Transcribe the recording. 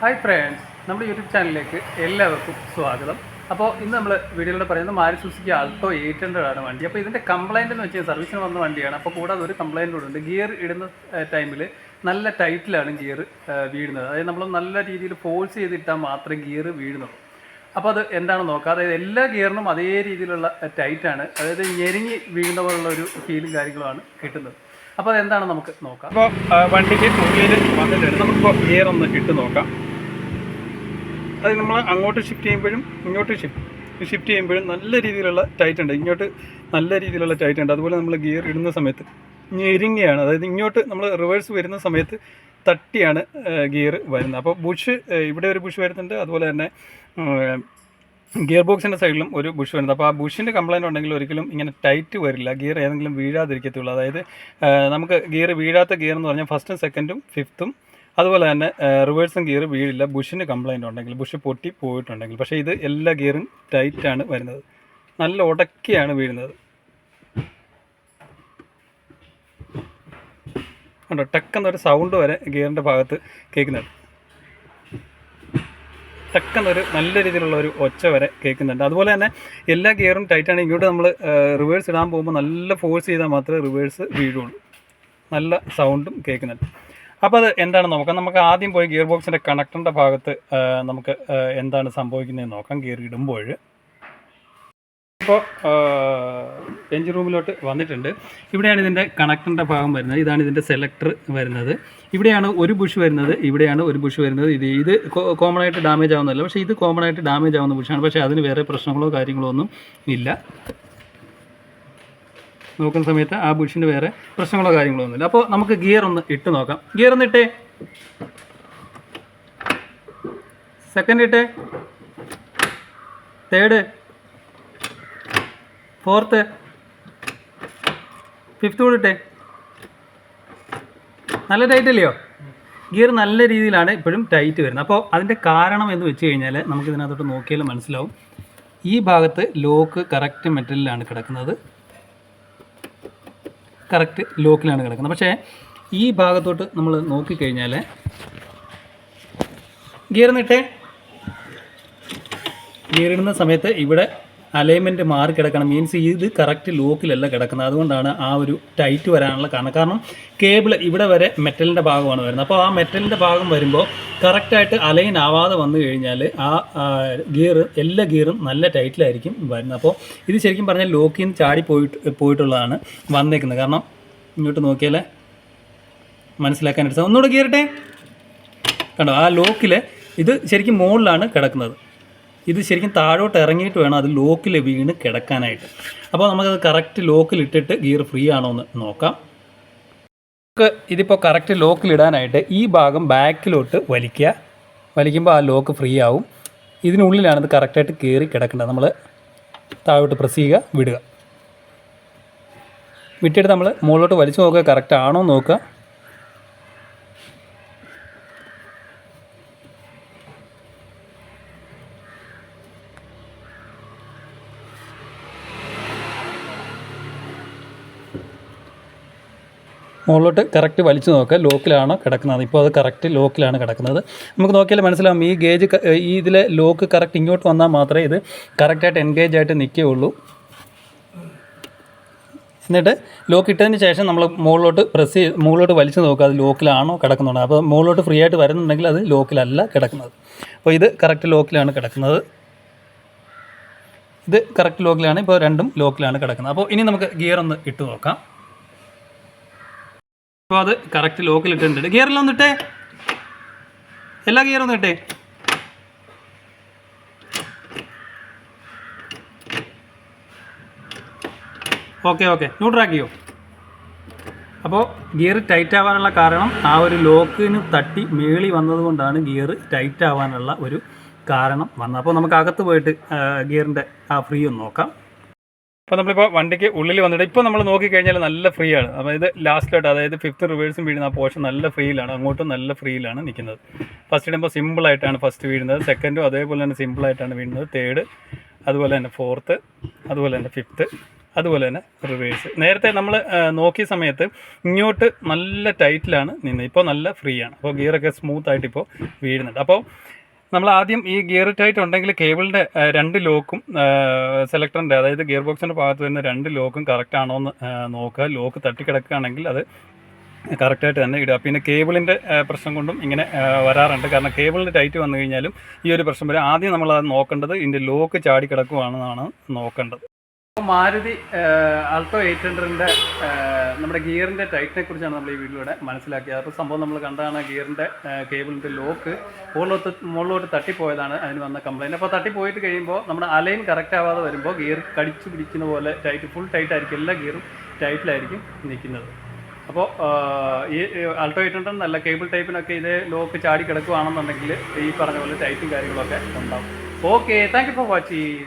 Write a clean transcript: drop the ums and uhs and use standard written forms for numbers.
Hi friends, നമ്മുടെ YouTube ചാനലിലേക്ക് എല്ലാവർക്കും സ്വാഗതം. അപ്പോൾ ഇന്ന് നമ്മൾ വീഡിയോയിലൂടെ പറയുന്നത് മാരുതി സുസുക്കി ആൾട്ടോ 800 ആണ് വണ്ടി. അപ്പോൾ ഇതിൻ്റെ കംപ്ലയിൻ്റ് എന്ന് വെച്ചാൽ സർവീസിന് വന്ന വണ്ടിയാണ്. അപ്പോൾ കൂടാതെ ഒരു കംപ്ലയിൻ്റ് കൂടെ ഉണ്ട്. ഗിയർ ഇടുന്ന ടൈമിൽ നല്ല ടൈറ്റിലാണ് ഗിയർ വീഴുന്നത്. അതായത് നമ്മൾ നല്ല രീതിയിൽ ഫോഴ്സ് ചെയ്തിട്ടാൽ മാത്രമേ ഗിയർ വീഴുന്നുള്ളൂ. അപ്പോൾ അത് എന്താണെന്ന് നോക്കാം. അതായത് എല്ലാ ഗിയറിനും അതേ രീതിയിലുള്ള ടൈറ്റാണ്, അതായത് ഞെരുങ്ങി വീഴുന്ന പോലുള്ള ഒരു ഫീലും കാര്യങ്ങളുമാണ് കിട്ടുന്നത്. അപ്പോൾ അതെന്താണെന്ന് നമുക്ക് നോക്കാം. അപ്പോൾ വണ്ടിക്ക് ഉള്ളിൽ വന്നിട്ടുണ്ട്. നമുക്കിപ്പോൾ ഗിയർ ഒന്ന് ഇട്ട് നോക്കാം. അത് നമ്മൾ അങ്ങോട്ട് ഷിഫ്റ്റ് ചെയ്യുമ്പോഴും ഇങ്ങോട്ട് ഷിഫ്റ്റ് ചെയ്യുമ്പോഴും നല്ല രീതിയിലുള്ള ടൈറ്റ് ഉണ്ട്. ഇങ്ങോട്ട് നല്ല രീതിയിലുള്ള ടൈറ്റ് ഉണ്ട്. അതുപോലെ നമ്മൾ ഗിയർ ഇടുന്ന സമയത്ത് ഞെരുങ്ങിയാണ്, അതായത് ഇങ്ങോട്ട് നമ്മൾ റിവേഴ്സ് വരുന്ന സമയത്ത് തട്ടിയാണ് ഗിയർ വരുന്നത്. അപ്പോൾ ബുഷ് ഇവിടെ ഒരു ബുഷ് വരുന്നുണ്ട്, അതുപോലെ തന്നെ ഗിയർ ബോക്സിൻ്റെ സൈഡിലും ഒരു ബുഷ് വരുന്നത്. അപ്പോൾ ആ ബുഷിൻ്റെ കംപ്ലയിൻ്റ് ഉണ്ടെങ്കിൽ ഒരിക്കലും ഇങ്ങനെ ടൈറ്റ് വരില്ല, ഗിയർ ഏതെങ്കിലും വീഴാതിരിക്കത്തുള്ളൂ. അതായത് നമുക്ക് ഗിയർ വീഴാത്ത ഗിയർ എന്ന് പറഞ്ഞാൽ ഫസ്റ്റും സെക്കൻഡും ഫിഫ്ത്തും അതുപോലെ തന്നെ റിവേഴ്സും ഗിയർ വീഴില്ല ബുഷിന് കംപ്ലയിൻ്റ് ഉണ്ടെങ്കിൽ, ബുഷ് പൊട്ടി പോയിട്ടുണ്ടെങ്കിൽ. പക്ഷേ ഇത് എല്ലാ ഗിയറും ടൈറ്റാണ് വരുന്നത്, നല്ല ഉടക്കിയാണ് വീഴുന്നത്. കണ്ടോ, ടക്കെന്നൊരു സൗണ്ട് വരെ ഗിയറിൻ്റെ ഭാഗത്ത് കേൾക്കുന്നുണ്ട്. ടക്കെന്നൊരു നല്ല രീതിയിലുള്ള ഒരു ഒച്ച വരെ കേൾക്കുന്നുണ്ട്. അതുപോലെ തന്നെ എല്ലാ ഗിയറും ടൈറ്റാണ്. ഇങ്ങോട്ട് നമ്മൾ റിവേഴ്സ് ഇടാൻ പോകുമ്പോൾ നല്ല ഫോഴ്സ് ചെയ്താൽ മാത്രമേ റിവേഴ്സ് വീഴുള്ളൂ. നല്ല സൗണ്ടും കേൾക്കുന്നുണ്ട്. അപ്പോൾ അത് എന്താണെന്ന് നോക്കാം. നമുക്ക് ആദ്യം പോയി ഗിയർ ബോക്സിൻ്റെ കണക്ടറിൻ്റെ ഭാഗത്ത് നമുക്ക് എന്താണ് സംഭവിക്കുന്നതെന്ന് നോക്കാം ഗിയർ ഇടുമ്പോൾ. ഇപ്പോൾ എഞ്ചിൻ റൂമിലോട്ട് വന്നിട്ടുണ്ട്. ഇവിടെയാണ് ഇതിൻ്റെ കണക്ടറിൻ്റെ ഭാഗം വരുന്നത്. ഇതാണ് ഇതിൻ്റെ സെലക്ടർ വരുന്നത്. ഇവിടെയാണ് ഒരു ബുഷ് വരുന്നത്, ഇവിടെയാണ് ഒരു ബുഷ് വരുന്നത്. ഇത് കോമൺ ആയിട്ട് ഡാമേജ് ആവുന്നതല്ല, പക്ഷേ ഇത് കോമൺ ആയിട്ട് ഡാമേജ് ആവുന്ന ബുഷാണ്. പക്ഷേ അതിന് വേറെ പ്രശ്നങ്ങളോ കാര്യങ്ങളോ ഒന്നും ഇല്ല. നോക്കുന്ന സമയത്ത് ആ ബുഷിന് വേറെ പ്രശ്നങ്ങളോ കാര്യങ്ങളോ ഒന്നുമില്ല. അപ്പോൾ നമുക്ക് ഗിയർ ഒന്ന് ഇട്ട് നോക്കാം. ഗിയർ ഒന്ന് ഇട്ടേ, സെക്കൻഡ് ഇട്ടേ, തേർഡ്, ഫോർത്ത്, ഫിഫ്ത്ത് കൂടെ ഇട്ടേ. നല്ല ടൈറ്റ് അല്ലയോ? ഗിയർ നല്ല രീതിയിലാണ് ഇപ്പോഴും ടൈറ്റ് വരുന്നത്. അപ്പോൾ അതിൻ്റെ കാരണം എന്ന് വെച്ച് കഴിഞ്ഞാൽ നമുക്കിതിനകത്തോട്ട് നോക്കിയാൽ മനസ്സിലാവും. ഈ ഭാഗത്ത് ലോക്ക് കറക്റ്റ് മെറ്റലിലാണ് കിടക്കുന്നത്, കറക്റ്റ് ലോക്കിലാണ് കിടക്കുന്നത്. പക്ഷേ ഈ ഭാഗത്തോട്ട് നമ്മൾ നോക്കിക്കഴിഞ്ഞാൽ ഗിയർ നിട്ടേ, ഗിയർ ഇടുന്ന സമയത്ത് ഇവിടെ അലൈൻമെൻറ്റ് മാറി കിടക്കണം. മീൻസ് ഇത് കറക്റ്റ് ലോക്കിലല്ല കിടക്കുന്നത്. അതുകൊണ്ടാണ് ആ ഒരു ടൈറ്റ് വരാനുള്ള കാരണം കേബിൾ ഇവിടെ വരെ മെറ്റലിൻ്റെ ഭാഗമാണ് വരുന്നത്. അപ്പോൾ ആ മെറ്റലിൻ്റെ ഭാഗം വരുമ്പോൾ കറക്റ്റായിട്ട് അലൈൻ ആവാതെ വന്നു കഴിഞ്ഞാൽ ആ ഗിയർ എല്ലാ ഗിയറും നല്ല ടൈറ്റിലായിരിക്കും വരുന്നത്. അപ്പോൾ ഇത് ശരിക്കും പറഞ്ഞാൽ ലോക്കിൽ നിന്ന് ചാടി പോയിട്ടുള്ളതാണ് വന്നേക്കുന്നത്. കാരണം ഇങ്ങോട്ട് നോക്കിയാൽ മനസ്സിലാക്കാനായിട്ട് സാധിക്കും. ഒന്നുകൂടെ ഗിയർ ഇട്ടേ, കണ്ടോ, ആ ലോക്കിൽ ഇത് ശരിക്കും മുകളിലാണ് കിടക്കുന്നത്. ഇത് ശരിക്കും താഴോട്ട് ഇറങ്ങിയിട്ട് വേണം അത് ലോക്കിൽ വീണ് കിടക്കാനായിട്ട്. അപ്പോൾ നമുക്കത് കറക്റ്റ് ലോക്കിലിട്ടിട്ട് ഗിയർ ഫ്രീ ആണോ എന്ന് നോക്കാം. നമുക്ക് ഇതിപ്പോൾ കറക്റ്റ് ലോക്കിലിടാനായിട്ട് ഈ ഭാഗം ബാക്കിലോട്ട് വലിക്കുമ്പോൾ ആ ലോക്ക് ഫ്രീ ആവും. ഇതിനുള്ളിലാണിത് കറക്റ്റായിട്ട് കയറി കിടക്കേണ്ടത്. നമ്മൾ താഴോട്ട് പ്രസ് ചെയ്യുക, വിടുക, വിട്ടിട്ട് നമ്മൾ മുകളിലോട്ട് വലിച്ചു നോക്കുക, കറക്റ്റ് ആണോ നോക്കുക. മുകളിലോട്ട് കറക്റ്റ് വലിച്ചു നോക്കുക, ലോക്കിലാണോ കിടക്കുന്നത്. ഇപ്പോൾ അത് കറക്റ്റ് ലോക്കിലാണ് കിടക്കുന്നത്. നമുക്ക് നോക്കിയാൽ മനസ്സിലാവും. ഈ ഗേജ് ഈ ഇതിലെ ലോക്ക് കറക്റ്റ് ഇങ്ങോട്ട് വന്നാൽ മാത്രമേ ഇത് കറക്റ്റായിട്ട് എൻഗേജ് ആയിട്ട് നിൽക്കുകയുള്ളൂ. എന്നിട്ട് ലോക്ക് ഇട്ടതിന് ശേഷം നമ്മൾ മുകളിലോട്ട് വലിച്ചു നോക്കുക, അത് ലോക്കിലാണോ കിടക്കുന്നുണ്ട്. അപ്പോൾ മുകളിലോട്ട് ഫ്രീ ആയിട്ട് വരുന്നുണ്ടെങ്കിൽ അത് ലോക്കിലല്ല കിടക്കുന്നത്. അപ്പോൾ ഇത് കറക്റ്റ് ലോക്കിലാണ് കിടക്കുന്നത്, ഇത് കറക്റ്റ് ലോക്കിലാണ്. ഇപ്പോൾ രണ്ടും ലോക്കിലാണ് കിടക്കുന്നത്. അപ്പോൾ ഇനി നമുക്ക് ഗിയർ ഒന്ന് ഇട്ട് നോക്കാം. അപ്പോൾ അത് കറക്റ്റ് ലോക്കിലിട്ടുണ്ട്. ഗിയറെല്ലാം ഒന്ന് ഇട്ടേ, എല്ലാ ഗിയറും ഒന്ന് ഇട്ടേ. ഓക്കെ ന്യൂട്രാക്കിയോ. അപ്പോൾ ഗിയർ ടൈറ്റ് ആവാനുള്ള കാരണം ആ ഒരു ലോക്കിന് തട്ടി മേളി വന്നതുകൊണ്ടാണ് ഗിയർ ടൈറ്റ് ആവാനുള്ള ഒരു കാരണം വന്നത്. അപ്പോൾ നമുക്ക് അകത്ത് പോയിട്ട് ഗിയറിൻ്റെ ആ ഫ്രീ ഒന്ന് നോക്കാം. അപ്പോൾ നമ്മളിപ്പോൾ വണ്ടിക്ക് ഉള്ളിൽ വന്നിട്ട് ഇപ്പോൾ നമ്മൾ നോക്കിക്കഴിഞ്ഞാൽ നല്ല ഫ്രീ ആണ്. അപ്പോൾ ഇത് ലാസ്റ്റിലോട്ട്, അതായത് ഫിഫ്ത്ത് റിവേഴ്സും വീഴുന്ന ആ പോർഷൻ നല്ല ഫ്രീയിലാണ്, അങ്ങോട്ടും നല്ല ഫ്രീയിലാണ് നിൽക്കുന്നത്. ഫസ്റ്റ് ഇടുമ്പോൾ സിമ്പിളായിട്ടാണ് ഫസ്റ്റ് വീഴുന്നത്, സെക്കൻഡും അതേപോലെ തന്നെ സിമ്പിളായിട്ടാണ് വീഴുന്നത്, തേർഡ് അതുപോലെ തന്നെ ഫോർത്ത്, അതുപോലെ തന്നെ ഫിഫ്ത്ത്, അതുപോലെ തന്നെ റിവേഴ്സ്. നേരത്തെ നമ്മൾ നോക്കിയ സമയത്ത് ഇങ്ങോട്ട് നല്ല ടൈറ്റിലാണ് നിന്നത്, ഇപ്പോൾ നല്ല ഫ്രീ ആണ്. അപ്പോൾ ഗിയറൊക്കെ സ്മൂത്തായിട്ട് ഇപ്പോൾ വീഴുന്നുണ്ട്. അപ്പോൾ നമ്മൾ ആദ്യം ഈ ഗിയർ ടൈറ്റ് ഉണ്ടെങ്കിൽ കേബിളിൻ്റെ 2 ലോക്കും സെലക്ടറിൻ്റെ, അതായത് ഗിയർ ബോക്സിൻ്റെ ഭാഗത്ത് വരുന്ന 2 ലോക്കും കറക്റ്റ് ആണോ എന്ന് നോക്കുക. ലോക്ക് തട്ടിക്കിടക്കുകയാണെങ്കിൽ അത് കറക്റ്റായിട്ട് തന്നെ ഇടുക. പിന്നെ കേബിളിൻ്റെ പ്രശ്നം കൊണ്ടും ഇങ്ങനെ വരാറുണ്ട്. കാരണം കേബിളിൻ്റെ ടൈറ്റ് വന്നു കഴിഞ്ഞാലും ഈ ഒരു പ്രശ്നം വരും. ആദ്യം നമ്മളത് നോക്കേണ്ടത് ഇതിൻ്റെ ലോക്ക് ചാടി കിടക്കുവാണെന്നാണ് നോക്കേണ്ടത്. മാരുതി ആൾട്ടോ 800ൻ്റെ നമ്മുടെ ഗിയറിൻ്റെ ടൈറ്റിനെ കുറിച്ചാണ് നമ്മൾ ഈ വീഡിയോയുടെ മനസ്സിലാക്കിയത്. അപ്പോൾ സംഭവം നമ്മൾ കണ്ടതാണ്, ഗിയറിൻ്റെ കേബിളിൻ്റെ ലോക്ക് മുകളിലോട്ട് തട്ടിപ്പോയതാണ് അതിന് വന്ന കംപ്ലയിൻറ്റ്. അപ്പോൾ തട്ടിപ്പോയിട്ട് കഴിയുമ്പോൾ നമ്മുടെ അലൈൻ കറക്റ്റ് ആവാതെ വരുമ്പോൾ ഗിയർ കടിച്ചു പിടിക്കുന്ന പോലെ ഫുൾ ടൈറ്റ് ആയിരിക്കും, എല്ലാ ഗിയറും ടൈറ്റിലായിരിക്കും നിൽക്കുന്നത്. അപ്പോൾ ഈ ആൾട്ടോ 800 നല്ല കേബിൾ ടൈപ്പിനൊക്കെ ഇത് ലോക്ക് ചാടി കിടക്കുകയാണെന്നുണ്ടെങ്കിൽ ഈ പറഞ്ഞ പോലെ ടൈറ്റും കാര്യങ്ങളൊക്കെ ഉണ്ടാവും. Okay, thank you for watching.